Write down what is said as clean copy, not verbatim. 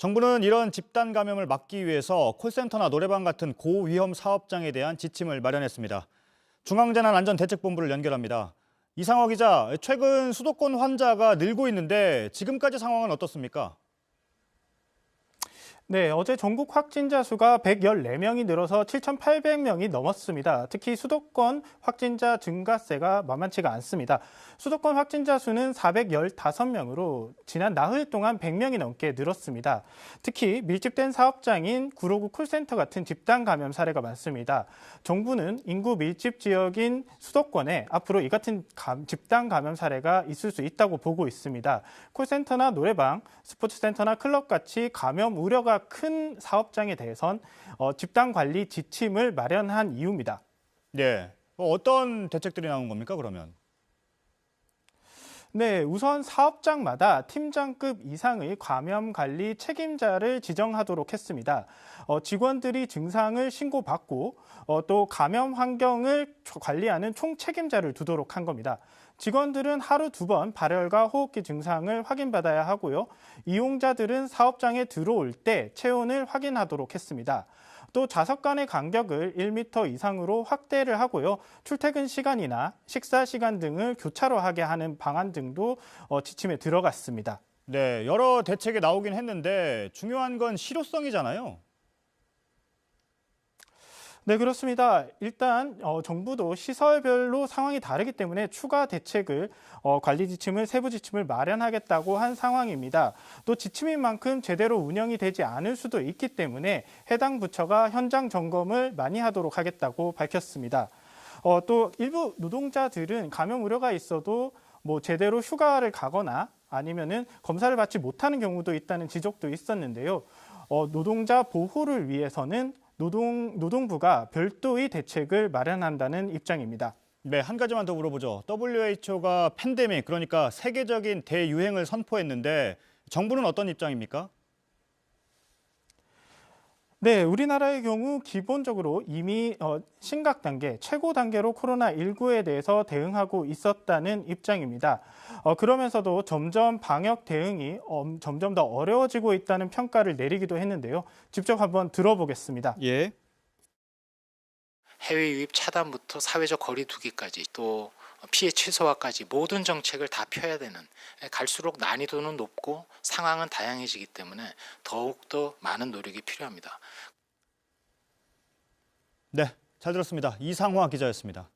정부는 이런 집단 감염을 막기 위해서 콜센터나 노래방 같은 고위험 사업장에 대한 지침을 마련했습니다. 중앙재난안전대책본부를 연결합니다. 이상화 기자, 최근 수도권 환자가 늘고 있는데 지금까지 상황은 어떻습니까? 네, 어제 전국 확진자 수가 114명이 늘어서 7,800명이 넘었습니다. 특히 수도권 확진자 증가세가 만만치가 않습니다. 수도권 확진자 수는 415명으로 지난 나흘 동안 100명이 넘게 늘었습니다. 특히 밀집된 사업장인 구로구 콜센터 같은 집단 감염 사례가 많습니다. 정부는 인구 밀집 지역인 수도권에 앞으로 이 같은 집단 감염 사례가 있을 수 있다고 보고 있습니다. 콜센터나 노래방, 스포츠센터나 클럽 같이 감염 우려가 큰 사업장에 대해선 집단 관리 지침을 마련한 이유입니다. 네, 어떤 대책들이 나온 겁니까, 그러면? 네, 우선 사업장마다 팀장급 이상의 감염 관리 책임자를 지정하도록 했습니다. 직원들이 증상을 신고받고 또 감염 환경을 관리하는 총 책임자를 두도록 한 겁니다. 직원들은 하루 2번 발열과 호흡기 증상을 확인받아야 하고요. 이용자들은 사업장에 들어올 때 체온을 확인하도록 했습니다. 또 좌석 간의 간격을 1m 이상으로 확대를 하고요. 출퇴근 시간이나 식사 시간 등을 교차로 하게 하는 방안 등도 지침에 들어갔습니다. 네, 여러 대책이 나오긴 했는데 중요한 건 실효성이잖아요. 네, 그렇습니다. 일단 정부도 시설별로 상황이 다르기 때문에 추가 대책을 관리 지침을 세부 지침을 마련하겠다고 한 상황입니다. 또 지침인 만큼 제대로 운영이 되지 않을 수도 있기 때문에 해당 부처가 현장 점검을 많이 하도록 하겠다고 밝혔습니다. 또 일부 노동자들은 감염 우려가 있어도 제대로 휴가를 가거나 아니면은 검사를 받지 못하는 경우도 있다는 지적도 있었는데요. 노동자 보호를 위해서는 노동부가 별도의 대책을 마련한다는 입장입니다. 네, 한 가지만 더 물어보죠. WHO가 팬데믹, 그러니까 세계적인 대유행을 선포했는데 정부는 어떤 입장입니까? 네, 우리나라의 경우 기본적으로 이미 심각 단계, 최고 단계로 코로나19에 대해서 대응하고 있었다는 입장입니다. 그러면서도 점점 방역 대응이 점점 더 어려워지고 있다는 평가를 내리기도 했는데요. 직접 한번 들어보겠습니다. 예. 해외 유입 차단부터 사회적 거리 두기까지 또 피해 최소화까지 모든 정책을 다 펴야 되는, 갈수록 난이도는 높고 상황은 다양해지기 때문에 더욱더 많은 노력이 필요합니다. 네, 잘 들었습니다. 이상화 기자였습니다.